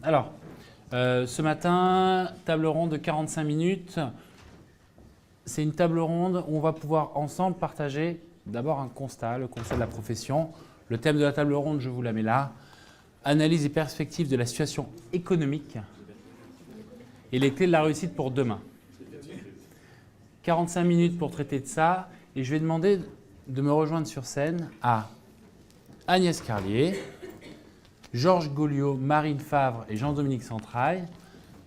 Alors, ce matin, table ronde de 45 minutes. C'est une table ronde où on va pouvoir ensemble partager d'abord un constat, le constat de la profession. Le thème de la table ronde, je vous la mets là. Analyse et perspectives de la situation économique et les clés de la réussite pour demain. 45 minutes pour traiter de ça. Et je vais demander de me rejoindre sur scène à Agnès Carlier, Georges Gauliot, Marine Favre et Jean-Dominique Centraille,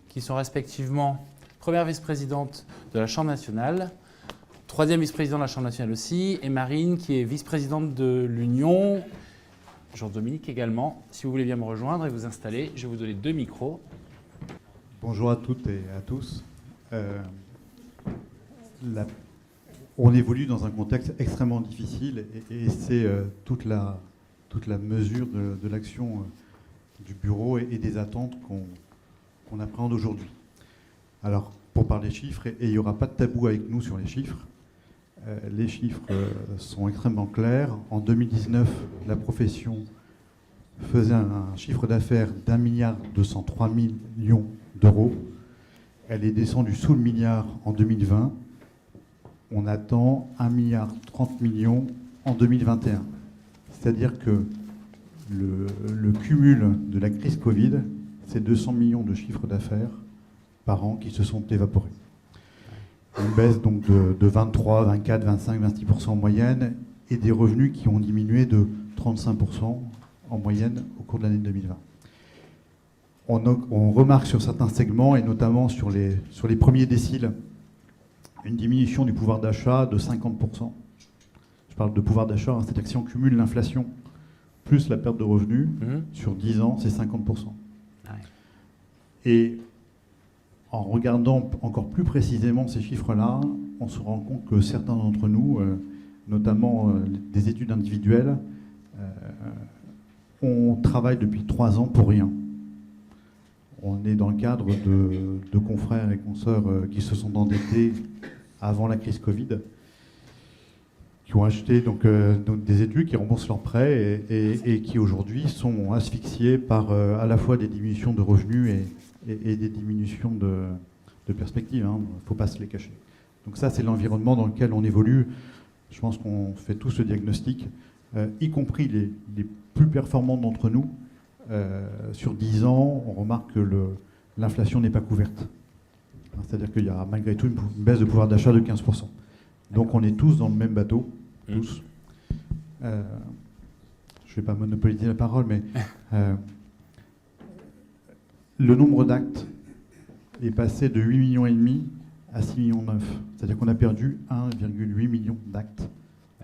qui sont respectivement première vice-présidente de la Chambre nationale, troisième vice-président de la Chambre nationale aussi, et Marine qui est vice-présidente de l'Union, Jean-Dominique également. Si vous voulez bien me rejoindre et vous installer, je vais vous donner 2 micros. Bonjour à toutes et à tous. On évolue dans un contexte extrêmement difficile et c'est toute la mesure de l'action du bureau et des attentes qu'on appréhende aujourd'hui. Alors, pour parler chiffres, et il n'y aura pas de tabou avec nous sur les chiffres sont extrêmement clairs. En 2019, la profession faisait un chiffre d'affaires d'1,203 milliard d'euros. Elle est descendue sous le milliard en 2020. On attend 1,30 milliard en 2021. C'est-à-dire que le cumul de la crise Covid, c'est 200 millions de chiffres d'affaires par an qui se sont évaporés. Une baisse donc de 23, 24, 25, 26% en moyenne et des revenus qui ont diminué de 35% en moyenne au cours de l'année 2020. On remarque sur certains segments et notamment sur les premiers déciles une diminution du pouvoir d'achat de 50%. Je parle de pouvoir d'achat, c'est-à-dire que si on cumule l'inflation plus la perte de revenus, sur 10 ans, c'est 50%. Et en regardant encore plus précisément ces chiffres-là, on se rend compte que certains d'entre nous, notamment des études individuelles, on travaille depuis 3 ans pour rien. On est dans le cadre de confrères et consoeurs qui se sont endettés avant la crise Covid, qui ont acheté donc des études, qui remboursent leurs prêts et qui aujourd'hui sont asphyxiés par à la fois des diminutions de revenus et des diminutions de perspectives. Il ne faut pas se les cacher. Donc ça, c'est l'environnement dans lequel on évolue. Je pense qu'on fait tous ce diagnostic, y compris les plus performants d'entre nous. Sur 10 ans, on remarque que l'inflation n'est pas couverte. C'est-à-dire qu'il y a malgré tout une baisse de pouvoir d'achat de 15%. Donc on est tous dans le même bateau, tous. Je ne vais pas monopoliser la parole, mais le nombre d'actes est passé de 8,5 millions à 6,9 millions. C'est-à-dire qu'on a perdu 1,8 million d'actes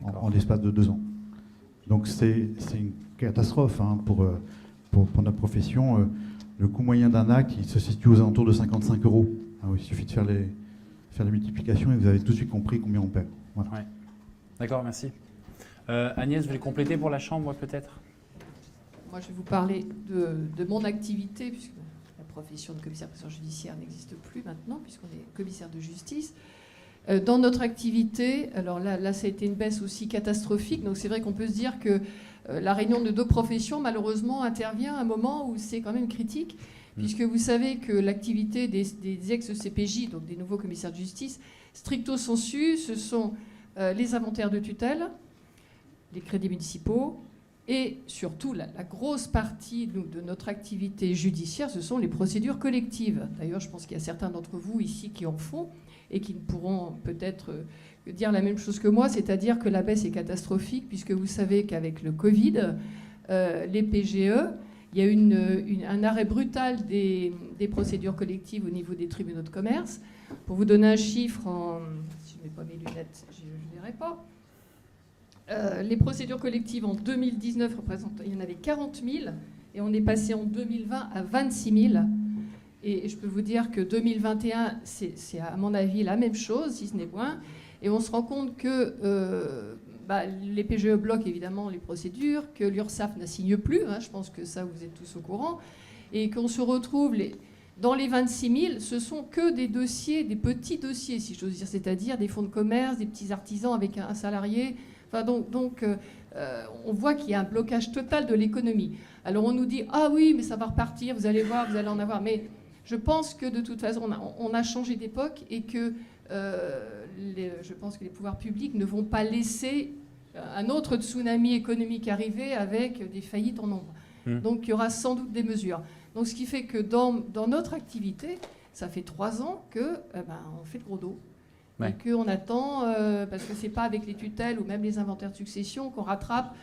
en l'espace de 2 ans. Donc c'est une catastrophe pour notre profession. Le coût moyen d'un acte, il se situe aux alentours de 55 €. Il suffit de faire les multiplications et vous avez tout de suite compris combien on perd. Voilà. Ouais. D'accord, merci. Agnès, vous voulez compléter pour la Chambre peut-être ? Moi, je vais vous parler de mon activité, puisque la profession de commissaire-priseur judiciaire n'existe plus maintenant, puisqu'on est commissaire de justice. Dans notre activité, alors là, ça a été une baisse aussi catastrophique. Donc c'est vrai qu'on peut se dire que la réunion de 2 professions, malheureusement, intervient à un moment où c'est quand même critique, puisque vous savez que l'activité des ex-CPJ, donc des nouveaux commissaires de justice, stricto sensu, ce sont les inventaires de tutelle, les crédits municipaux, et surtout la grosse partie de notre activité judiciaire, ce sont les procédures collectives. D'ailleurs, je pense qu'il y a certains d'entre vous ici qui en font et qui ne pourront peut-être dire la même chose que moi, c'est-à-dire que la baisse est catastrophique, puisque vous savez qu'avec le Covid, les PGE, il y a eu un arrêt brutal des procédures collectives au niveau des tribunaux de commerce. Pour vous donner un chiffre, si je ne mets pas mes lunettes, je ne verrai pas. Les procédures collectives en 2019 il y en avait 40 000, et on est passé en 2020 à 26 000. Et je peux vous dire que 2021, c'est à mon avis la même chose, si ce n'est moins. Et on se rend compte que les PGE bloquent évidemment les procédures, que l'URSSAF n'assigne plus, je pense que ça vous êtes tous au courant, et qu'on se retrouve dans les 26 000, ce sont que des dossiers, des petits dossiers, si j'ose dire, c'est-à-dire des fonds de commerce, des petits artisans avec un salarié. Enfin, on voit qu'il y a un blocage total de l'économie. Alors on nous dit « Ah oui, mais ça va repartir, vous allez voir, vous allez en avoir ». Mais je pense que de toute façon, on a changé d'époque et que je pense que les pouvoirs publics ne vont pas laisser un autre tsunami économique arriver avec des faillites en nombre. Donc il y aura sans doute des mesures. Donc ce qui fait que dans notre activité, ça fait 3 ans qu'on fait le gros dos. Ouais. Et qu'on attend, parce que c'est pas avec les tutelles ou même les inventaires de succession qu'on rattrape.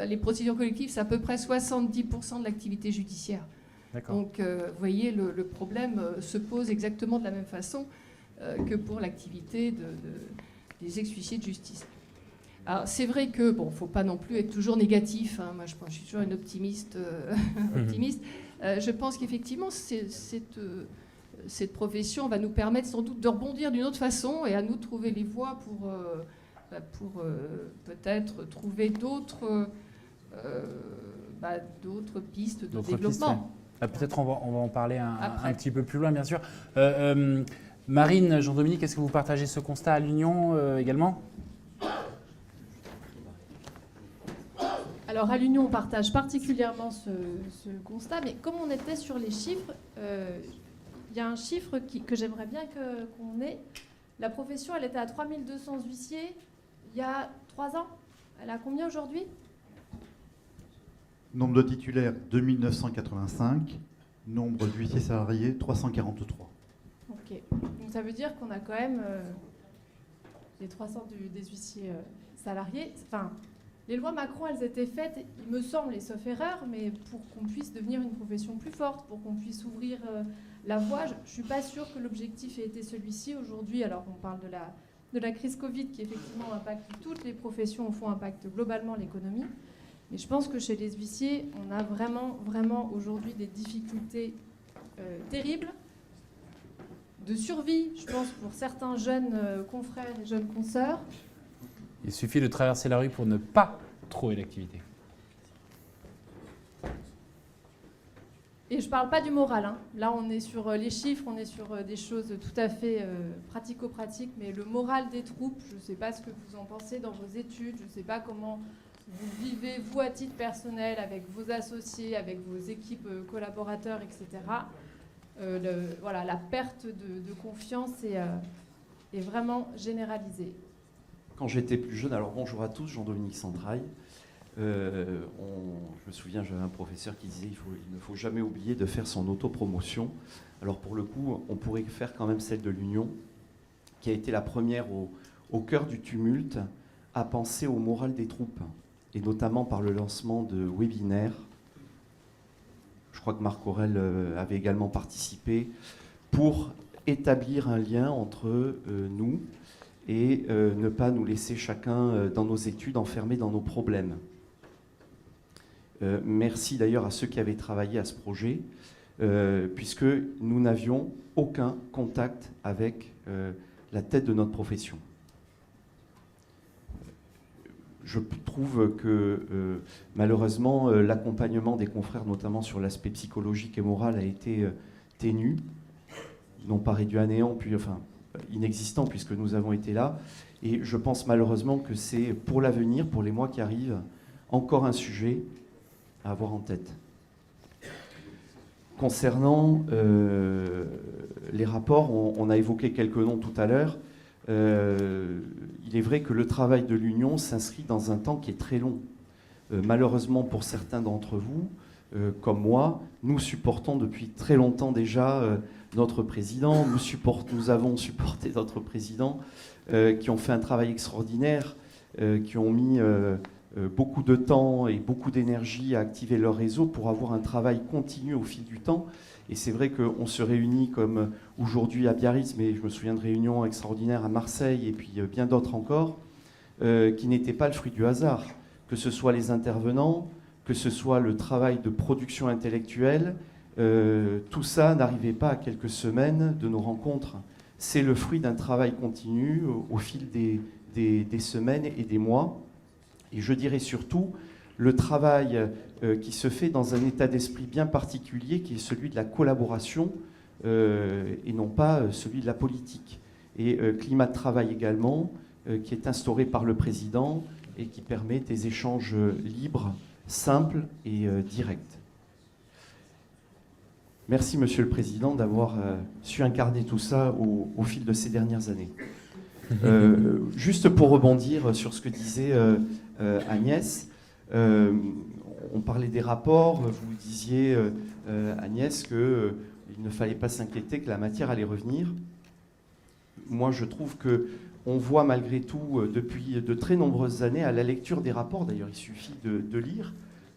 Les procédures collectives, c'est à peu près 70% de l'activité judiciaire. D'accord. Donc vous voyez, le problème se pose exactement de la même façon que pour l'activité des ex-huissiers de justice. Alors c'est vrai que, bon, faut pas non plus être toujours négatif, hein. Moi je suis toujours une optimiste. Je pense qu'effectivement, cette profession va nous permettre sans doute de rebondir d'une autre façon et à nous trouver les voies pour peut-être trouver d'autres pistes de développement. Peut-être on va en parler Après. un petit peu plus loin, bien sûr. Marine, Jean-Dominique, est-ce que vous partagez ce constat à l'Union également ? Alors à l'Union, on partage particulièrement ce constat, mais comme on était sur les chiffres, il y a un chiffre que j'aimerais bien qu'on ait. La profession, elle était à 3200 huissiers il y a 3 ans. Elle a combien aujourd'hui ? Nombre de titulaires, 2985. Nombre d'huissiers salariés, 343. Ok. Donc ça veut dire qu'on a quand même les 300 des huissiers salariés. Enfin, les lois Macron, elles étaient faites, il me semble, et sauf erreur, mais pour qu'on puisse devenir une profession plus forte, pour qu'on puisse ouvrir la voie. Je ne suis pas sûre que l'objectif ait été celui-ci aujourd'hui. Alors on parle de la crise Covid qui effectivement impacte toutes les professions, au fond impacte globalement l'économie. Mais je pense que chez les huissiers, on a vraiment aujourd'hui des difficultés terribles de survie, je pense, pour certains jeunes confrères et jeunes consoeurs. Il suffit de traverser la rue pour ne pas trouver l'activité. Et je ne parle pas du moral, hein. Là, on est sur les chiffres, on est sur des choses tout à fait pratico-pratiques, mais le moral des troupes, je ne sais pas ce que vous en pensez dans vos études, je ne sais pas comment vous vivez, vous, à titre personnel, avec vos associés, avec vos équipes collaborateurs, etc. La perte de confiance est vraiment généralisée. Quand j'étais plus jeune, alors bonjour à tous, Jean-Dominique Centraille. Je me souviens, j'avais un professeur qui disait il ne faut jamais oublier de faire son autopromotion. Alors pour le coup, on pourrait faire quand même celle de l'Union, qui a été la première au cœur du tumulte à penser au moral des troupes, et notamment par le lancement de webinaires. Je crois que Marc Aurèle avait également participé pour établir un lien entre nous et ne pas nous laisser chacun dans nos études enfermés dans nos problèmes. Merci d'ailleurs à ceux qui avaient travaillé à ce projet, puisque nous n'avions aucun contact avec la tête de notre profession. Je trouve que malheureusement, l'accompagnement des confrères, notamment sur l'aspect psychologique et moral, a été ténu, non pas réduit à néant, puis enfin inexistant, puisque nous avons été là. Et je pense malheureusement que c'est pour l'avenir, pour les mois qui arrivent, encore un sujet à avoir en tête. Concernant les rapports, on a évoqué quelques noms tout à l'heure. Il est vrai que le travail de l'Union s'inscrit dans un temps qui est très long. Malheureusement pour certains d'entre vous, comme moi, nous supportons depuis très longtemps déjà notre président. Nous avons supporté d'autres présidents qui ont fait un travail extraordinaire, qui ont mis beaucoup de temps et beaucoup d'énergie à activer leur réseau pour avoir un travail continu au fil du temps. Et c'est vrai qu'on se réunit comme aujourd'hui à Biarritz, mais je me souviens de réunions extraordinaires à Marseille et puis bien d'autres encore, qui n'étaient pas le fruit du hasard. Que ce soit les intervenants, que ce soit le travail de production intellectuelle, tout ça n'arrivait pas à quelques semaines de nos rencontres. C'est le fruit d'un travail continu au fil des semaines et des mois. Et je dirais surtout le travail qui se fait dans un état d'esprit bien particulier, qui est celui de la collaboration et non pas celui de la politique. Et climat de travail également, qui est instauré par le président et qui permet des échanges libres, simples et directs. Merci, Monsieur le Président, d'avoir su incarner tout ça au fil de ces dernières années. Juste pour rebondir sur ce que disait Agnès, on parlait des rapports, vous disiez, Agnès, qu'il ne fallait pas s'inquiéter, que la matière allait revenir. Moi, je trouve qu'on voit malgré tout, depuis de très nombreuses années, à la lecture des rapports, d'ailleurs il suffit de lire,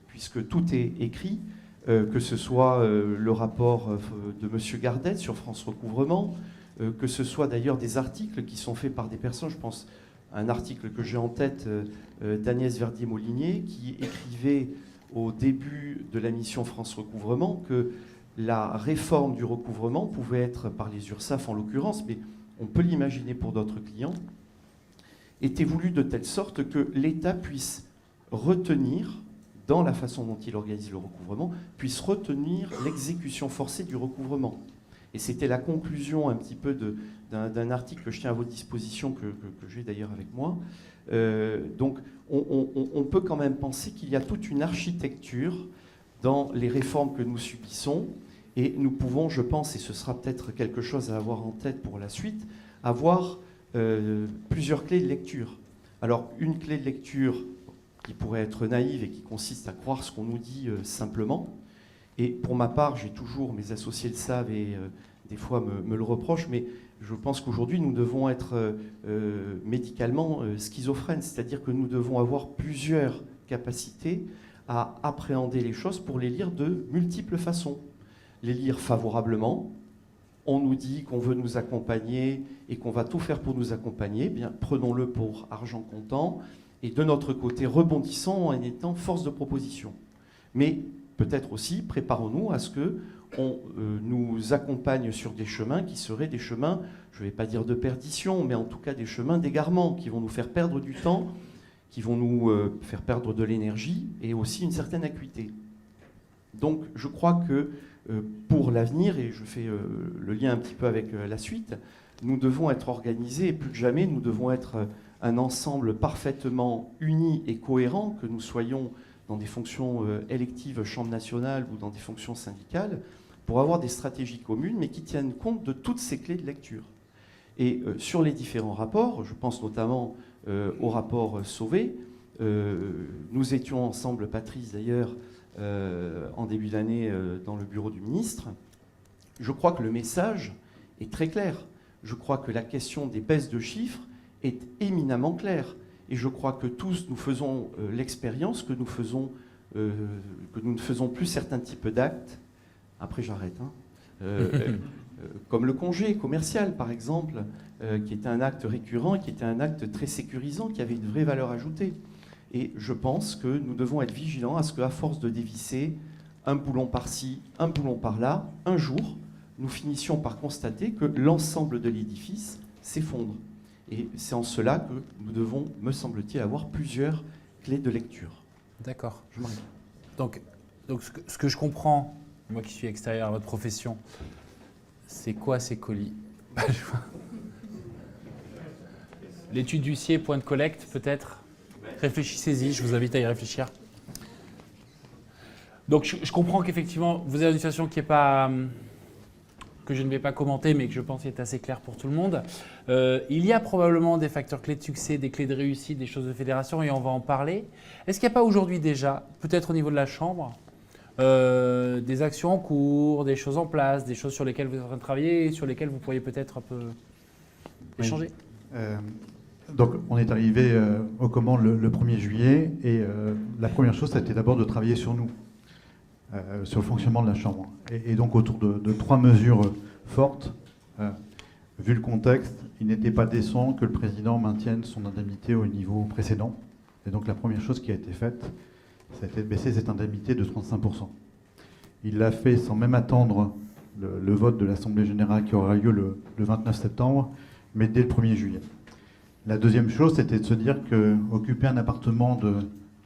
puisque tout est écrit, que ce soit le rapport de M. Gardette sur France Recouvrement, que ce soit d'ailleurs des articles qui sont faits par des personnes, je pense à un article que j'ai en tête d'Agnès Verdier-Molinier, qui écrivait au début de la mission France Recouvrement que la réforme du recouvrement pouvait être, par les URSSAF en l'occurrence, mais on peut l'imaginer pour d'autres clients, était voulue de telle sorte que l'État puisse retenir, dans la façon dont il organise le recouvrement, puisse retenir l'exécution forcée du recouvrement. Et c'était la conclusion un petit peu d'un article que je tiens à votre disposition, que j'ai d'ailleurs avec moi. Donc on peut quand même penser qu'il y a toute une architecture dans les réformes que nous subissons, et nous pouvons, je pense, et ce sera peut-être quelque chose à avoir en tête pour la suite, avoir plusieurs clés de lecture. Alors une clé de lecture qui pourrait être naïve et qui consiste à croire ce qu'on nous dit simplement. Et pour ma part, j'ai toujours, mes associés le savent et des fois me le reprochent, mais je pense qu'aujourd'hui, nous devons être médicalement schizophrènes, c'est-à-dire que nous devons avoir plusieurs capacités à appréhender les choses pour les lire de multiples façons. Les lire favorablement, on nous dit qu'on veut nous accompagner et qu'on va tout faire pour nous accompagner, bien prenons-le pour argent comptant, et de notre côté, rebondissons en étant force de proposition. Mais peut-être aussi, préparons-nous à ce qu'on nous accompagne sur des chemins qui seraient des chemins, je ne vais pas dire de perdition, mais en tout cas des chemins d'égarement, qui vont nous faire perdre du temps, qui vont nous faire perdre de l'énergie et aussi une certaine acuité. Donc je crois que pour l'avenir, et je fais le lien un petit peu avec la suite, nous devons être organisés, et plus que jamais, nous devons être un ensemble parfaitement uni et cohérent, que nous soyons dans des fonctions électives Chambre nationale ou dans des fonctions syndicales, pour avoir des stratégies communes, mais qui tiennent compte de toutes ces clés de lecture. Et sur les différents rapports, je pense notamment au rapport Sauvé, nous étions ensemble, Patrice d'ailleurs, en début d'année dans le bureau du ministre. Je crois que le message est très clair. Je crois que la question des baisses de chiffres est éminemment claire. Et je crois que tous nous faisons l'expérience que nous ne faisons plus certains types d'actes. Après j'arrête. Comme le congé commercial par exemple, qui était un acte récurrent, qui était un acte très sécurisant, qui avait une vraie valeur ajoutée. Et je pense que nous devons être vigilants à ce qu'à force de dévisser un boulon par-ci, un boulon par-là, un jour, nous finissions par constater que l'ensemble de l'édifice s'effondre. Et c'est en cela que nous devons, me semble-t-il, avoir plusieurs clés de lecture. D'accord. Donc ce que je comprends, moi qui suis extérieur à votre profession, c'est quoi ces colis? L'étude d'huissier, point de collecte peut-être? Réfléchissez-y, je vous invite à y réfléchir. Donc je comprends qu'effectivement, vous avez une situation qui est pas, que je ne vais pas commenter, mais que je pense est assez claire pour tout le monde. Il y a probablement des facteurs clés de succès, des clés de réussite, des choses de fédération, et on va en parler. Est-ce qu'il n'y a pas aujourd'hui déjà, peut-être au niveau de la Chambre, des actions en cours, des choses en place, des choses sur lesquelles vous êtes en train de travailler et sur lesquelles vous pourriez peut-être un peu échanger? Donc, on est arrivé aux commandes le 1er juillet et la première chose, c'était d'abord de travailler sur nous, sur le fonctionnement de la Chambre. Et donc, autour de 3 mesures fortes. Vu le contexte, il n'était pas décent que le président maintienne son indemnité au niveau précédent. Et donc, la première chose qui a été faite, c'était de baisser cette indemnité de 35%. Il l'a fait sans même attendre le vote de l'Assemblée générale qui aura lieu le 29 septembre, mais dès le 1er juillet. La deuxième chose, c'était de se dire qu'occuper un appartement de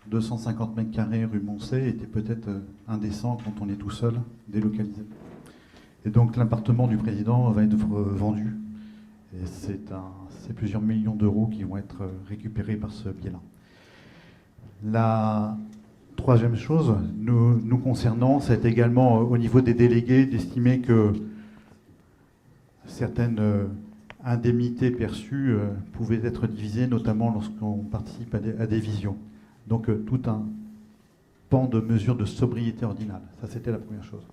250 mètres carrés rue Moncey était peut-être indécent quand on est tout seul, délocalisé. Et donc l'appartement du président va être vendu. Et c'est c'est plusieurs millions d'euros qui vont être récupérés par ce biais-là. La troisième chose, nous concernant, c'est également au niveau des délégués d'estimer que certaines indemnités perçues pouvaient être divisées, notamment lorsqu'on participe à des visions. Donc tout un pan de mesures de sobriété ordinale. Ça, c'était la première chose.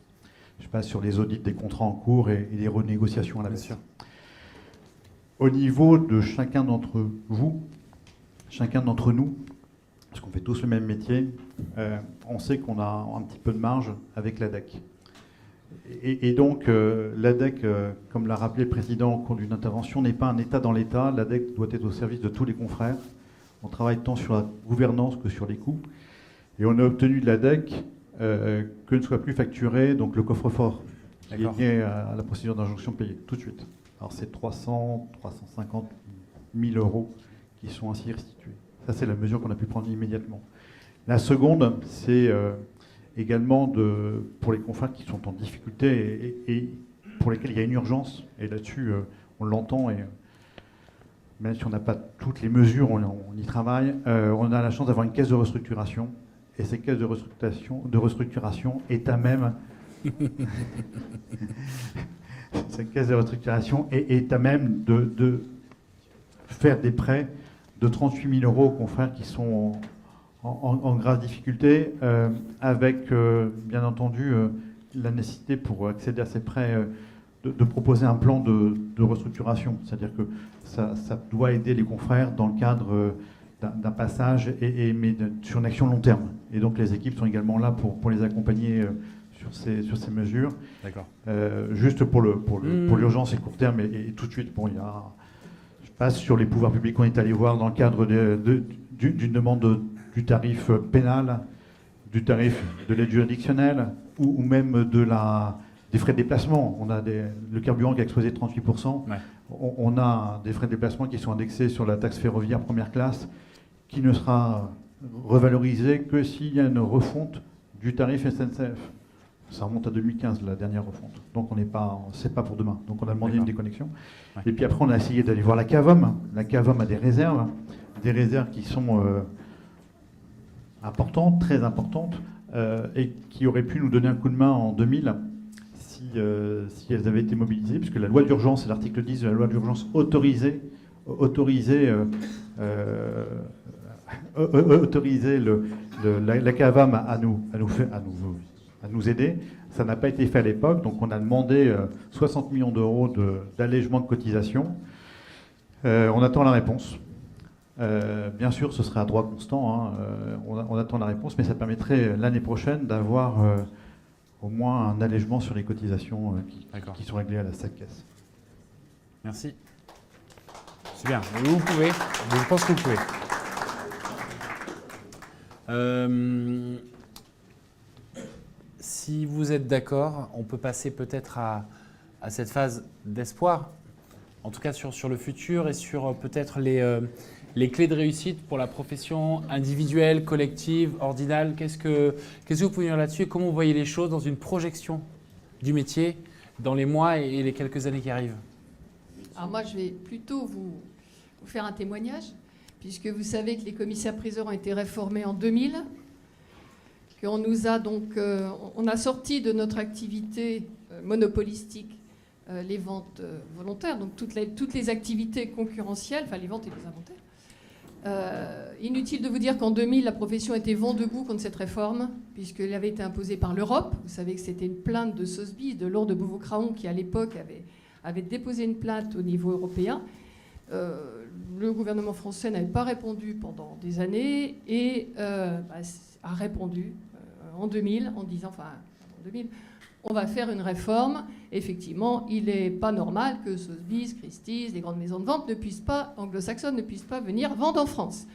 Je passe sur les audits des contrats en cours et les renégociations à la baisse. Au niveau de chacun d'entre vous, chacun d'entre nous, parce qu'on fait tous le même métier, on sait qu'on a un petit peu de marge avec l'ADEC. Et donc, l'ADEC, comme l'a rappelé le président au cours d'une intervention, n'est pas un État dans l'État. L'ADEC doit être au service de tous les confrères. On travaille tant sur la gouvernance que sur les coûts. Et on a obtenu de l'ADEC que ne soit plus facturé donc, le coffre-fort qui est lié à la procédure d'injonction payée, tout de suite. Alors, c'est 350 000 euros qui sont ainsi restitués. Ça, c'est la mesure qu'on a pu prendre immédiatement. La seconde, c'est également pour les confrères qui sont en difficulté et pour lesquels il y a une urgence. Et là-dessus, on l'entend. Et même si on n'a pas toutes les mesures, on y travaille. On a la chance d'avoir une caisse de restructuration. Et cette caisse de restructuration est à même... cette caisse de restructuration est à même de faire des prêts de 38 000 euros aux confrères qui sont en grave difficulté, avec, bien entendu, la nécessité pour accéder à ces prêts de proposer un plan de restructuration. C'est-à-dire que ça doit aider les confrères dans le cadre d'un passage, mais sur une action long terme. Et donc les équipes sont également là pour les accompagner sur ces mesures. D'accord. Juste pour l'urgence et court terme, et tout de suite, bon, je passe sur les pouvoirs publics qu'on est allé voir dans le cadre d'une demande du tarif pénal, du tarif de l'aide juridictionnelle, ou même des frais de déplacement. On a le carburant qui a explosé de 38%. Ouais. On a des frais de déplacement qui sont indexés sur la taxe ferroviaire première classe, qui ne sera revalorisée que s'il y a une refonte du tarif SNCF. Ça remonte à 2015, la dernière refonte. Donc c'est pas pour demain. Donc on a demandé une déconnexion. Ouais. Et puis après, on a essayé d'aller voir la CAVOM. La CAVOM a des réserves qui sont importantes, très importantes, et qui auraient pu nous donner un coup de main en 2000 si elles avaient été mobilisées, puisque la loi d'urgence, l'article 10 de la loi d'urgence autorisait la CAVOM à nous aider. Ça n'a pas été fait à l'époque, donc on a demandé 60 millions d'euros d'allègement de cotisation. On attend la réponse. Bien sûr, ce serait à droit constant. On attend la réponse, mais ça permettrait l'année prochaine d'avoir au moins un allègement sur les cotisations qui sont réglées à la SAC-Caisse. Merci. C'est bien. Vous pouvez. Je pense que vous pouvez. Si vous êtes d'accord, on peut passer peut-être à cette phase d'espoir, en tout cas sur le futur et sur peut-être les clés de réussite pour la profession individuelle, collective, ordinale. Qu'est-ce que vous pouvez dire là-dessus et comment vous voyez les choses dans une projection du métier dans les mois et les quelques années qui arrivent? Alors moi, je vais plutôt vous faire un témoignage, puisque vous savez que les commissaires-priseurs ont été réformés en 2000, qu'on nous a donc, on a sorti de notre activité monopolistique les ventes volontaires, donc toutes les activités concurrentielles, enfin les ventes et les inventaires. Inutile de vous dire qu'en 2000, la profession était vent debout contre cette réforme, puisqu'elle avait été imposée par l'Europe. Vous savez que c'était une plainte de Sotheby's, de Laure de Beauvau-Craon, qui à l'époque avait déposé une plainte au niveau européen. Le gouvernement français n'avait pas répondu pendant des années et a répondu en 2000 en disant, en 2000, on va faire une réforme. Effectivement, il n'est pas normal que Sotheby's, Christie's, les grandes maisons de vente anglo-saxonnes ne puissent pas venir vendre en France.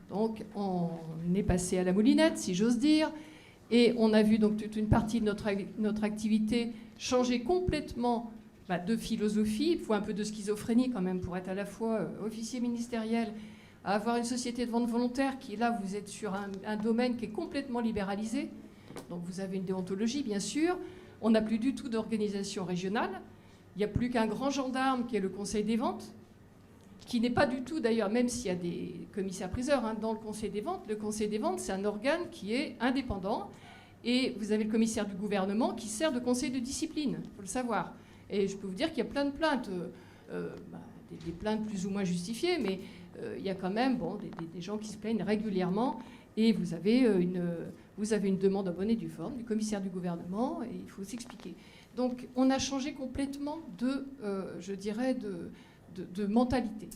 Donc on est passé à la moulinette, si j'ose dire, et on a vu donc toute une partie de notre activité changer complètement de philosophie. Il faut un peu de schizophrénie quand même pour être à la fois officier ministériel, à avoir une société de vente volontaire qui, là, vous êtes sur un domaine qui est complètement libéralisé. Donc vous avez une déontologie, bien sûr. On n'a plus du tout d'organisation régionale. Il n'y a plus qu'un grand gendarme qui est le Conseil des ventes. qui n'est pas du tout d'ailleurs, même s'il y a des commissaires-priseurs dans le Conseil des ventes, c'est un organe qui est indépendant. Et vous avez le commissaire du gouvernement qui sert de conseil de discipline, il faut le savoir. Et je peux vous dire qu'il y a plein de plaintes, des plaintes plus ou moins justifiées, mais il y a quand même des gens qui se plaignent régulièrement. Et vous avez une demande en bonne et due forme du commissaire du gouvernement, et il faut s'expliquer. Donc on a changé complètement de mentalité.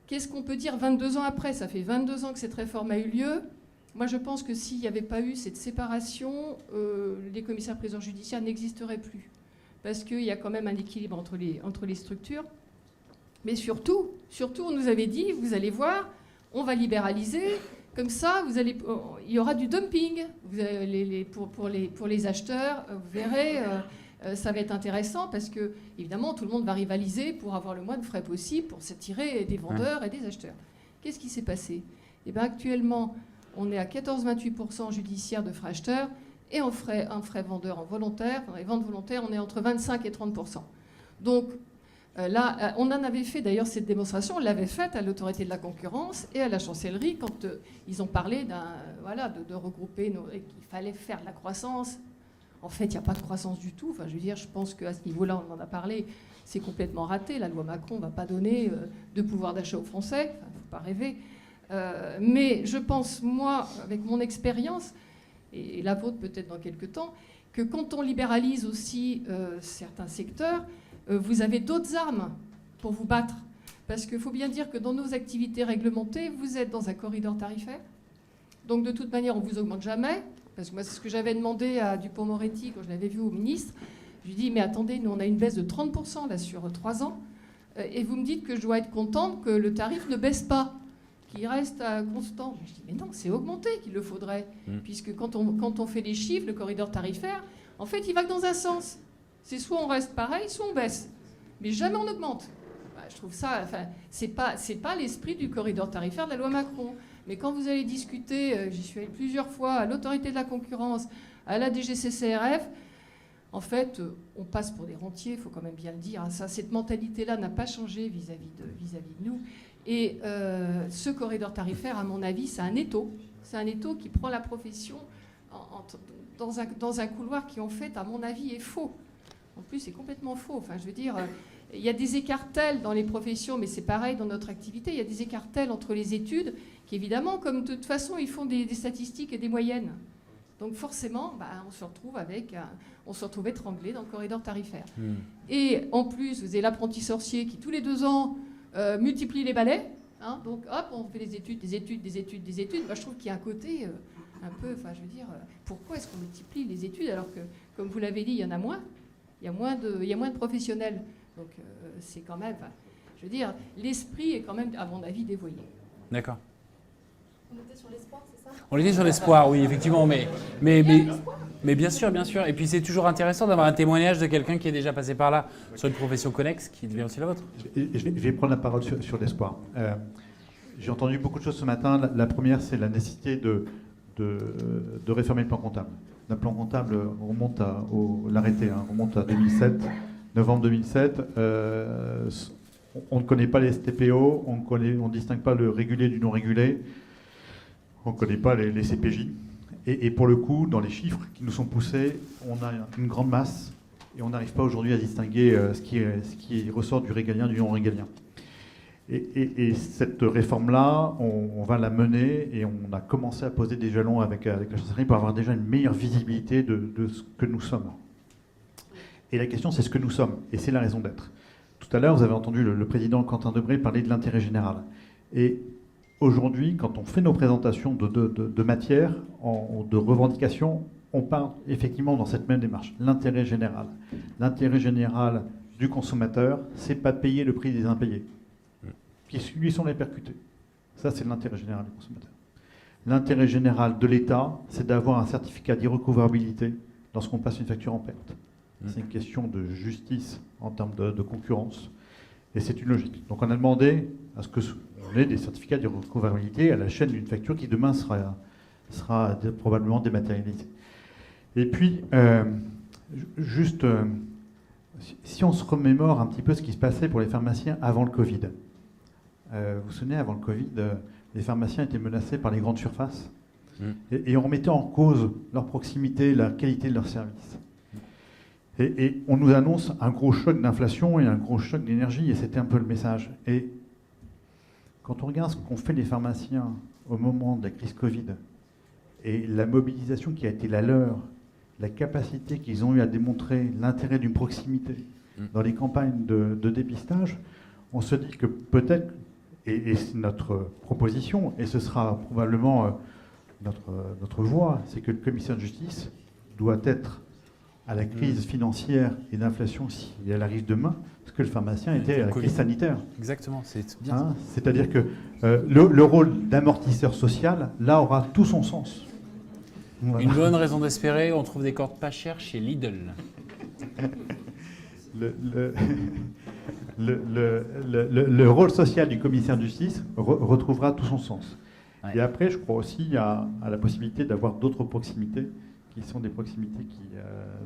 Qu'est-ce qu'on peut dire 22 ans après? Ça fait 22 ans que cette réforme a eu lieu. Moi, je pense que s'il n'y avait pas eu cette séparation, les commissaires-priseurs judiciaires n'existeraient plus. Parce qu'il y a quand même un équilibre entre les structures. Mais surtout, on nous avait dit, vous allez voir, on va libéraliser, comme ça, il y aura du dumping. Pour les acheteurs, vous verrez, ça va être intéressant parce que, évidemment, tout le monde va rivaliser pour avoir le moins de frais possible, pour s'attirer des vendeurs et des acheteurs. Qu'est-ce qui s'est passé? Eh bien, actuellement, on est à 14-28% judiciaire de frais acheteurs et en frais vendeurs en volontaire. Dans les ventes volontaires, on est entre 25 et 30%. Donc là, on en avait fait d'ailleurs cette démonstration, on l'avait faite à l'autorité de la concurrence et à la chancellerie quand ils ont parlé de regrouper, et qu'il fallait faire de la croissance. En fait, il n'y a pas de croissance du tout. Enfin, je veux dire, je pense qu'à ce niveau-là, on en a parlé, c'est complètement raté. La loi Macron ne va pas donner de pouvoir d'achat aux Français. Il ne faut pas rêver. Mais je pense, moi, avec mon expérience, et la vôtre peut-être dans quelques temps, que quand on libéralise aussi certains secteurs, vous avez d'autres armes pour vous battre. Parce qu'il faut bien dire que dans nos activités réglementées, vous êtes dans un corridor tarifaire. Donc de toute manière, on ne vous augmente jamais. Parce que moi, c'est ce que j'avais demandé à Dupond-Moretti quand je l'avais vu au ministre. Je lui ai dit, mais attendez, nous, on a une baisse de 30% là, sur 3 ans. Et vous me dites que je dois être contente que le tarif ne baisse pas, qu'il reste constant. Je dis, mais non, c'est augmenté qu'il le faudrait. Puisque quand on fait les chiffres, le corridor tarifaire, en fait, il va que dans un sens. C'est soit on reste pareil, soit on baisse. Mais jamais on augmente. Je trouve ça... Enfin, c'est pas l'esprit du corridor tarifaire de la loi Macron. Mais quand vous allez discuter, j'y suis allée plusieurs fois, à l'autorité de la concurrence, à la DGCCRF, en fait, on passe pour des rentiers, il faut quand même bien le dire. Cette mentalité-là n'a pas changé vis-à-vis de nous. Et ce corridor tarifaire, à mon avis, c'est un étau. C'est un étau qui prend la profession dans un couloir qui, en fait, à mon avis, est faux. En plus, c'est complètement faux. Enfin, je veux dire, il y a des écarts tels dans les professions, mais c'est pareil dans notre activité. Il y a des écarts tels entre les études qui, évidemment, comme de toute façon, ils font des statistiques et des moyennes. Donc forcément, on se retrouve étranglé dans le corridor tarifaire. Et en plus, vous avez l'apprenti sorcier qui, tous les 2 ans, multiplie les balais. Donc, hop, on fait des études. Je trouve qu'il y a un côté un peu... Enfin, je veux dire, pourquoi est-ce qu'on multiplie les études alors que, comme vous l'avez dit, il y en a moins. Il y a moins de professionnels. Donc, c'est quand même... Je veux dire, l'esprit est quand même, à mon avis, dévoyé. D'accord. On était sur l'espoir, c'est ça? On était sur l'espoir, oui, effectivement, mais bien sûr, bien sûr. Et puis c'est toujours intéressant d'avoir un témoignage de quelqu'un qui est déjà passé par là, sur une profession connexe, qui devient aussi la vôtre. Je vais prendre la parole sur l'espoir. J'ai entendu beaucoup de choses ce matin. La première, c'est la nécessité de réformer le plan comptable. Le plan comptable remonte l'arrêté, remonte à 2007, novembre 2007. On ne connaît pas les STPO, on ne distingue pas le régulé du non régulé. On ne connaît pas les CPJ. Et pour le coup, dans les chiffres qui nous sont poussés, on a une grande masse et on n'arrive pas aujourd'hui à distinguer ce qui ressort du régalien du non-régalien. Et cette réforme-là, on va la mener et on a commencé à poser des jalons avec la chancellerie pour avoir déjà une meilleure visibilité de ce que nous sommes. Et la question, c'est ce que nous sommes. Et c'est la raison d'être. Tout à l'heure, vous avez entendu le président Quentin Debré parler de l'intérêt général. Et aujourd'hui, quand on fait nos présentations de matière, de revendications, on part effectivement dans cette même démarche. L'intérêt général. L'intérêt général du consommateur, c'est pas de payer le prix des impayés, qui lui sont répercutés. Ça, c'est l'intérêt général du consommateur. L'intérêt général de l'État, c'est d'avoir un certificat d'irrecouvrabilité lorsqu'on passe une facture en perte. C'est une question de justice en termes de concurrence. Et c'est une logique. Donc on a demandé à ce qu'on ait des certificats de recouvrabilité à la chaîne d'une facture qui demain sera probablement dématérialisée. Et puis, si on se remémore un petit peu ce qui se passait pour les pharmaciens avant le Covid, Vous vous souvenez, avant le Covid, les pharmaciens étaient menacés par les grandes surfaces. Et on remettait en cause leur proximité, la qualité de leur service. Et on nous annonce un gros choc d'inflation et un gros choc d'énergie, et c'était un peu le message. Et quand on regarde ce qu'ont fait les pharmaciens au moment de la crise Covid, et la mobilisation qui a été la leur, la capacité qu'ils ont eu à démontrer l'intérêt d'une proximité dans les campagnes de dépistage, on se dit que peut-être, et c'est notre proposition, et ce sera probablement notre voie, c'est que le commissaire de justice doit être à la crise financière et d'inflation, si elle arrive demain, ce que le pharmacien était à la crise sanitaire. Exactement, c'est bien. C'est-à-dire que le rôle d'amortisseur social, là, aura tout son sens. Voilà. Une bonne raison d'espérer, on trouve des cordes pas chères chez Lidl. Le rôle social du commissaire de justice retrouvera tout son sens. Ouais. Et après, je crois aussi à la possibilité d'avoir d'autres proximités, qui sont des proximités qui,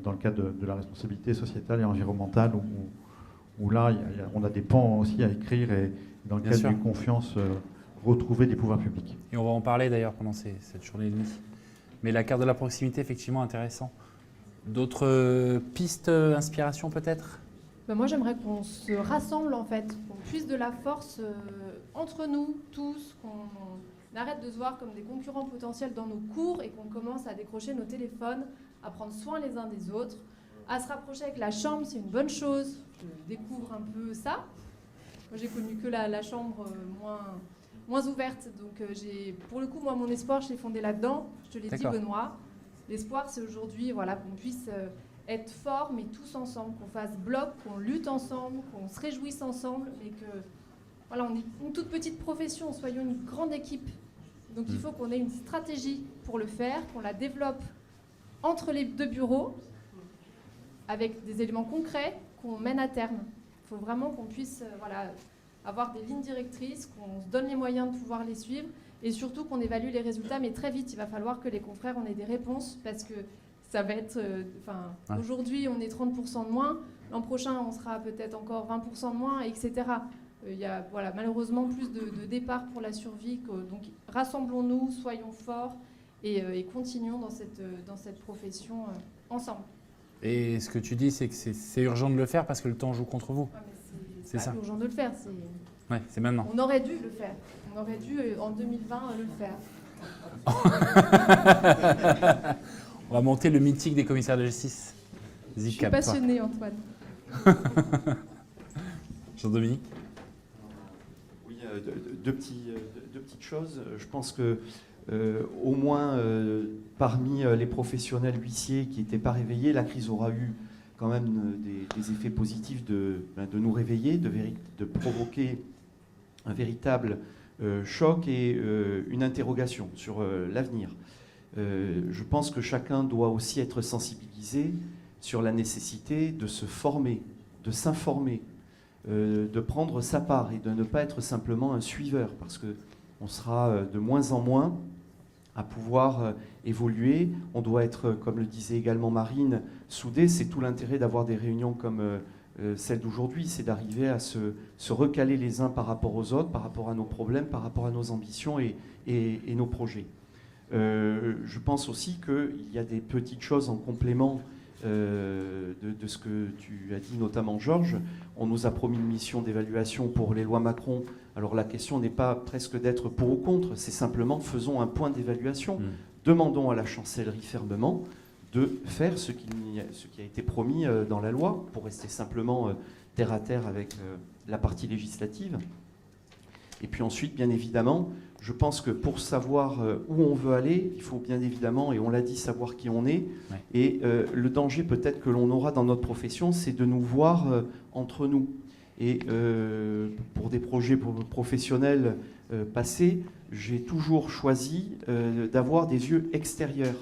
dans le cadre de la responsabilité sociétale et environnementale, où là, on a des pans aussi à écrire, et dans le Bien cadre sûr. d'une confiance, retrouver des pouvoirs publics. Et on va en parler d'ailleurs pendant cette journée et demie. Mais la carte de la proximité, effectivement, intéressant. D'autres pistes, inspiration peut-être ? Ben moi, j'aimerais qu'on se rassemble, en fait, qu'on puisse de la force entre nous tous, qu'on arrête de se voir comme des concurrents potentiels dans nos cours et qu'on commence à décrocher nos téléphones, à prendre soin les uns des autres, à se rapprocher avec la chambre, c'est une bonne chose. Je découvre un peu ça. Moi, j'ai connu que la chambre moins ouverte. Donc, pour le coup, moi, mon espoir, je l'ai fondé là-dedans. Je te l'ai dit, D'accord. Benoît. L'espoir, c'est aujourd'hui qu'on puisse être forts, mais tous ensemble, qu'on fasse bloc, qu'on lutte ensemble, qu'on se réjouisse ensemble, mais que on est une toute petite profession, soyons une grande équipe. Donc il faut qu'on ait une stratégie pour le faire, qu'on la développe entre les deux bureaux, avec des éléments concrets qu'on mène à terme. Il faut vraiment qu'on puisse avoir des lignes directrices, qu'on se donne les moyens de pouvoir les suivre, et surtout qu'on évalue les résultats, mais très vite. Il va falloir que les confrères en aient des réponses, parce que ça va être... Ouais. Aujourd'hui, on est 30% de moins. L'an prochain, on sera peut-être encore 20% de moins, etc. Il y a malheureusement plus de départs pour la survie. Donc rassemblons-nous, soyons forts et continuons dans cette profession ensemble. Et ce que tu dis, c'est que c'est urgent de le faire parce que le temps joue contre vous. Ouais, mais C'est pas ça. urgent de le faire. Ouais, c'est maintenant. On aurait dû le faire. On aurait dû en 2020 le faire. On va monter le mythique des commissaires de justice. Je Vas-y, suis calme-toi. passionnée, Antoine. Jean-Dominique ? Oui, deux petites choses. Je pense que au moins parmi les professionnels huissiers qui n'étaient pas réveillés, la crise aura eu quand même des effets positifs de nous réveiller, de provoquer un véritable choc et une interrogation sur l'avenir. Je pense que chacun doit aussi être sensibilisé sur la nécessité de se former, de s'informer, de prendre sa part et de ne pas être simplement un suiveur, parce qu'on sera de moins en moins à pouvoir évoluer. On doit être, comme le disait également Marine, soudés. C'est tout l'intérêt d'avoir des réunions comme celle d'aujourd'hui, c'est d'arriver à se recaler les uns par rapport aux autres, par rapport à nos problèmes, par rapport à nos ambitions et nos projets. Je pense aussi qu'il y a des petites choses en complément de ce que tu as dit, notamment Georges. On nous a promis une mission d'évaluation pour les lois Macron. Alors la question n'est pas presque d'être pour ou contre, c'est simplement faisons un point d'évaluation. Demandons à la chancellerie fermement de faire ce qui a été promis dans la loi, pour rester simplement terre à terre avec la partie législative. Et puis ensuite, bien évidemment, je pense que pour savoir où on veut aller, il faut bien évidemment, et on l'a dit, savoir qui on est. Ouais. Et le danger peut-être que l'on aura dans notre profession, c'est de nous voir entre nous. Et pour des projets professionnels passés, j'ai toujours choisi d'avoir des yeux extérieurs.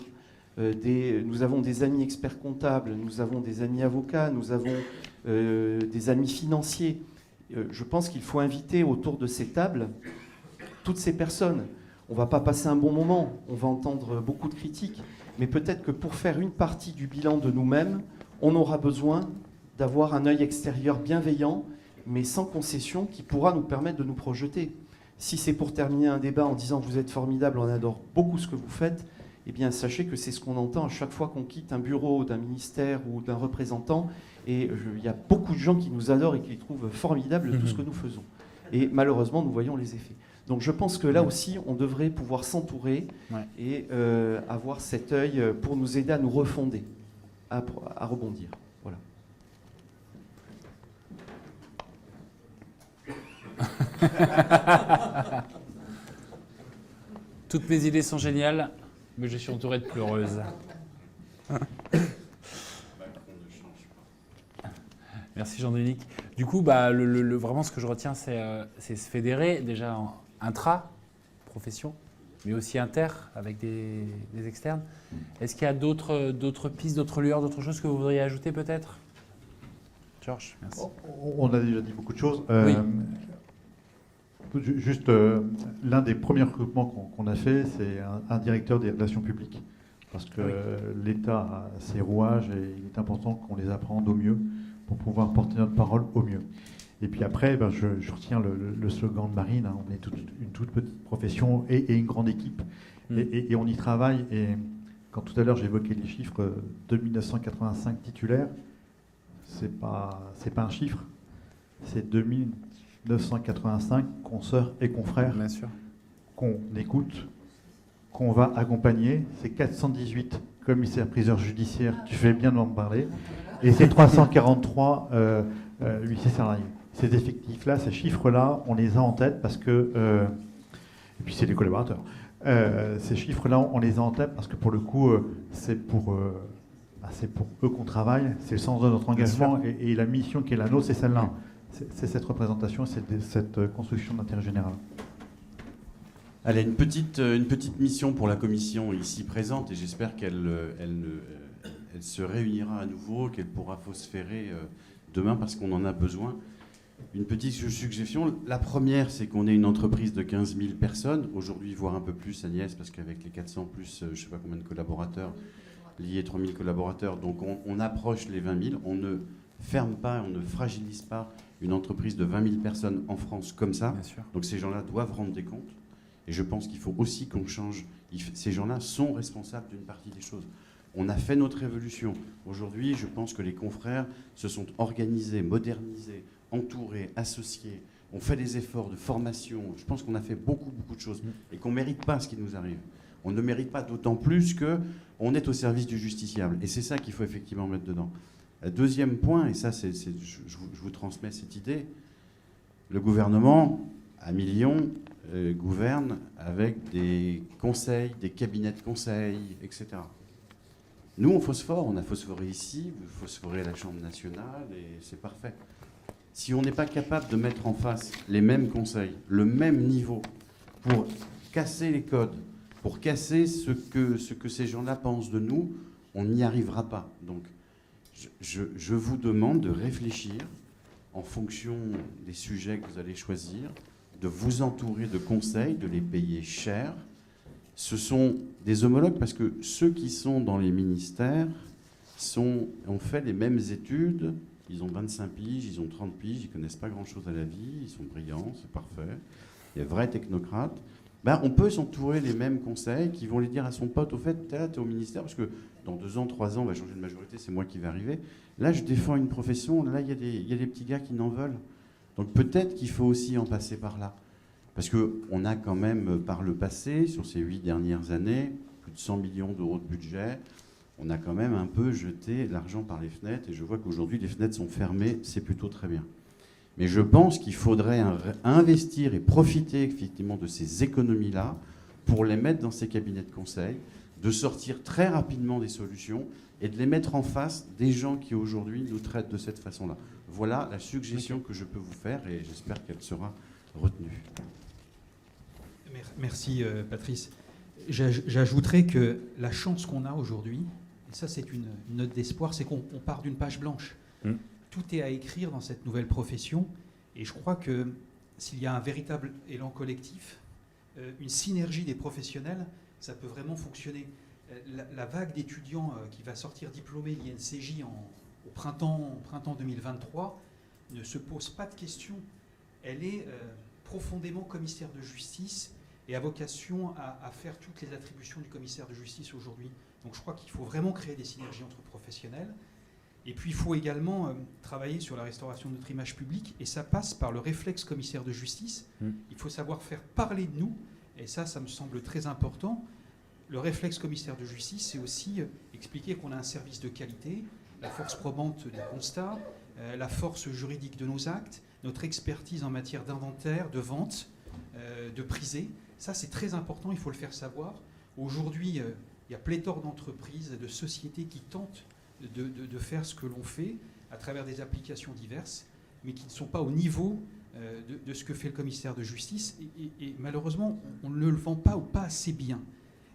Nous avons des amis experts comptables, nous avons des amis avocats, nous avons des amis financiers. Je pense qu'il faut inviter autour de ces tables toutes ces personnes. On ne va pas passer un bon moment, on va entendre beaucoup de critiques, mais peut-être que pour faire une partie du bilan de nous-mêmes, on aura besoin d'avoir un œil extérieur bienveillant mais sans concession, qui pourra nous permettre de nous projeter. Si c'est pour terminer un débat en disant vous êtes formidable, on adore beaucoup ce que vous faites, eh bien sachez que c'est ce qu'on entend à chaque fois qu'on quitte un bureau d'un ministère ou d'un représentant. Et il y a beaucoup de gens qui nous adorent et qui trouvent formidable tout ce que nous faisons. Et malheureusement, nous voyons les effets. Donc je pense que là aussi, on devrait pouvoir s'entourer et avoir cet œil pour nous aider à nous refonder, à rebondir. Voilà. Toutes mes idées sont géniales, mais je suis entouré de pleureuses. Merci Jean-Dominique. Du coup, vraiment ce que je retiens, c'est se fédérer déjà en intra-profession, mais aussi inter avec des externes. Est-ce qu'il y a d'autres pistes, d'autres lueurs, d'autres choses que vous voudriez ajouter peut-être ? Georges, merci. On a déjà dit beaucoup de choses. Oui. Juste, l'un des premiers recrutements qu'on a fait, c'est un directeur des relations publiques. Parce que l'État a ses rouages et il est important qu'on les apprenne au mieux pour pouvoir porter notre parole au mieux. Et puis après, je retiens le slogan de Marine, hein, on est une toute petite profession et une grande équipe. Et on y travaille. Et quand tout à l'heure j'évoquais les chiffres de 1985 titulaires, c'est pas un chiffre, c'est 2985 consoeurs et confrères qu'on écoute, qu'on va accompagner. C'est 418 commissaires-priseurs judiciaires, tu fais bien de m'en parler, et c'est 343 huissiers salariés. Ces effectifs-là, ces chiffres-là, on les a en tête parce que... et puis c'est des collaborateurs. Ces chiffres-là, on les a en tête parce que pour le coup, c'est pour eux qu'on travaille, c'est le sens de notre engagement et la mission qui est la nôtre, c'est celle-là. C'est cette représentation, c'est cette construction d'intérêt général. Allez, une petite mission pour la commission ici présente et j'espère qu'elle se réunira à nouveau, qu'elle pourra phosphérer demain parce qu'on en a besoin. Une petite suggestion. La première, c'est qu'on est une entreprise de 15 000 personnes. Aujourd'hui, voire un peu plus, Agnès, parce qu'avec les 400 plus, je ne sais pas combien de collaborateurs, liés 3 000 collaborateurs, donc on approche les 20 000. On ne ferme pas, on ne fragilise pas une entreprise de 20 000 personnes en France comme ça. Donc ces gens-là doivent rendre des comptes. Et je pense qu'il faut aussi qu'on change. Ces gens-là sont responsables d'une partie des choses. On a fait notre évolution. Aujourd'hui, je pense que les confrères se sont organisés, modernisés, entourés, associés. On fait des efforts de formation. Je pense qu'on a fait beaucoup de choses et qu'on ne mérite pas ce qui nous arrive. On ne mérite pas d'autant plus qu'on est au service du justiciable. Et c'est ça qu'il faut effectivement mettre dedans. Deuxième point, et ça, je vous transmets cette idée, le gouvernement, à millions, gouverne avec des conseils, des cabinets de conseil, etc. Nous, on phosphore, on a phosphoré ici, vous phosphorez à la Chambre nationale, et c'est parfait. Si on n'est pas capable de mettre en face les mêmes conseils, le même niveau, pour casser les codes, pour casser ce que ces gens-là pensent de nous, on n'y arrivera pas. Donc, je vous demande de réfléchir en fonction des sujets que vous allez choisir, de vous entourer de conseils, de les payer cher. Ce sont des homologues parce que ceux qui sont dans les ministères ont fait les mêmes études. Ils ont 25 piges, ils ont 30 piges, ils ne connaissent pas grand-chose à la vie, ils sont brillants, c'est parfait. Il y a vrais technocrates. On peut s'entourer les mêmes conseils qui vont les dire à son pote, au fait, t'es au ministère, parce que dans 2 ans, 3 ans, on va changer de majorité, c'est moi qui vais arriver. Là, je défends une profession, là, il y a des petits gars qui n'en veulent. Donc peut-être qu'il faut aussi en passer par là. Parce qu'on a quand même, par le passé, sur ces 8 dernières années, plus de 100 millions d'euros de budget, on a quand même un peu jeté l'argent par les fenêtres, et je vois qu'aujourd'hui, les fenêtres sont fermées, c'est plutôt très bien. Mais je pense qu'il faudrait investir et profiter effectivement de ces économies-là pour les mettre dans ces cabinets de conseil, de sortir très rapidement des solutions et de les mettre en face des gens qui aujourd'hui nous traitent de cette façon-là. Voilà la suggestion que je peux vous faire et j'espère qu'elle sera retenue. Merci Patrice. J'ajouterais que la chance qu'on a aujourd'hui, et ça c'est une note d'espoir, c'est qu'on part d'une page blanche. Tout est à écrire dans cette nouvelle profession et je crois que s'il y a un véritable élan collectif, une synergie des professionnels, ça peut vraiment fonctionner. La vague d'étudiants qui va sortir diplômés de l'INCJ au printemps 2023, ne se pose pas de questions. Elle est profondément commissaire de justice et a vocation à faire toutes les attributions du commissaire de justice aujourd'hui. Donc je crois qu'il faut vraiment créer des synergies entre professionnels. Et puis il faut également travailler sur la restauration de notre image publique, et ça passe par le réflexe commissaire de justice. Il faut savoir faire parler de nous, et ça me semble très important. Le réflexe commissaire de justice, c'est aussi expliquer qu'on a un service de qualité, la force probante des constats, la force juridique de nos actes, notre expertise en matière d'inventaire, de vente, de prisée. Ça, c'est très important, il faut le faire savoir. Aujourd'hui, il y a pléthore d'entreprises, de sociétés qui tentent de faire ce que l'on fait à travers des applications diverses, mais qui ne sont pas au niveau de ce que fait le commissaire de justice. Et malheureusement, on ne le vend pas ou pas assez bien.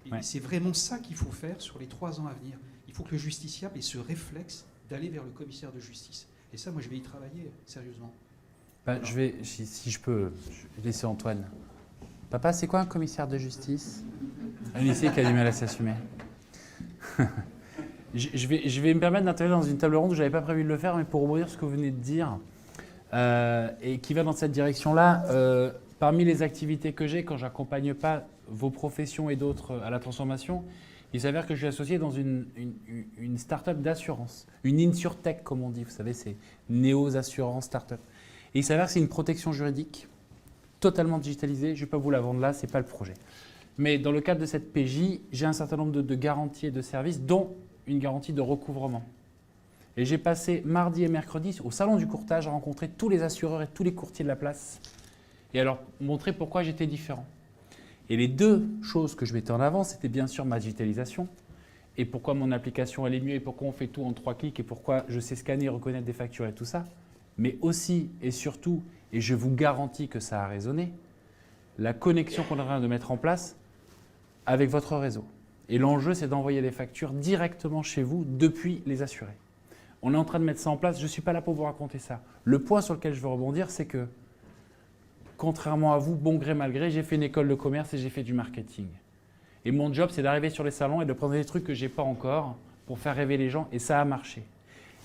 Et c'est vraiment ça qu'il faut faire sur les 3 ans à venir. Il faut que le justiciable ait ce réflexe d'aller vers le commissaire de justice. Et ça, moi, je vais y travailler sérieusement. Bah, je vais, si je peux, je vais laisser Antoine. Papa, c'est quoi un commissaire de justice? Un lycée qui a du mal à s'assumer. Je vais me permettre d'intervenir dans une table ronde où je n'avais pas prévu de le faire, mais pour rebondir sur ce que vous venez de dire, et qui va dans cette direction-là, parmi les activités que j'ai, quand je n'accompagne pas vos professions et d'autres à la transformation, il s'avère que je suis associé dans une start-up d'assurance, une insurtech comme on dit, vous savez, c'est néo-assurance start-up. Et il s'avère que c'est une protection juridique totalement digitalisée, je ne vais pas vous la vendre là, ce n'est pas le projet. Mais dans le cadre de cette PJ, j'ai un certain nombre de garanties et de services, dont une garantie de recouvrement. Et j'ai passé mardi et mercredi au salon du courtage à rencontrer tous les assureurs et tous les courtiers de la place et à leur montrer pourquoi j'étais différent. Et les 2 choses que je mettais en avant, c'était bien sûr ma digitalisation et pourquoi mon application elle est mieux et pourquoi on fait tout en 3 clics et pourquoi je sais scanner, reconnaître des factures et tout ça. Mais aussi et surtout, et je vous garantis que ça a résonné, la connexion qu'on est en train de mettre en place avec votre réseau. Et l'enjeu, c'est d'envoyer des factures directement chez vous depuis les assurés. On est en train de mettre ça en place. Je ne suis pas là pour vous raconter ça. Le point sur lequel je veux rebondir, c'est que, contrairement à vous, bon gré mal gré, j'ai fait une école de commerce et j'ai fait du marketing. Et mon job, c'est d'arriver sur les salons et de prendre des trucs que je n'ai pas encore pour faire rêver les gens. Et ça a marché.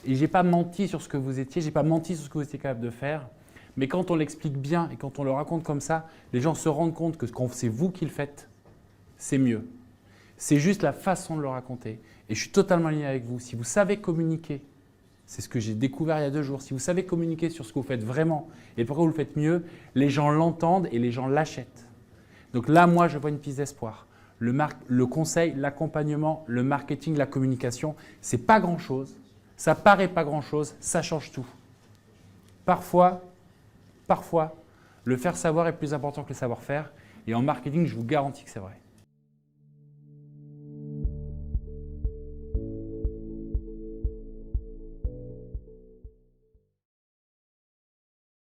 Et je n'ai pas menti sur ce que vous étiez, je n'ai pas menti sur ce que vous étiez capable de faire. Mais quand on l'explique bien et quand on le raconte comme ça, les gens se rendent compte que quand c'est vous qui le faites, c'est mieux. C'est juste la façon de le raconter. Et je suis totalement aligné avec vous. Si vous savez communiquer, c'est ce que j'ai découvert il y a 2 jours, si vous savez communiquer sur ce que vous faites vraiment et pourquoi vous le faites mieux, les gens l'entendent et les gens l'achètent. Donc là, moi, je vois une piste d'espoir. Le conseil, l'accompagnement, le marketing, la communication, ce n'est pas grand-chose. Ça paraît pas grand-chose, ça change tout. Parfois, le faire savoir est plus important que le savoir-faire. Et en marketing, je vous garantis que c'est vrai.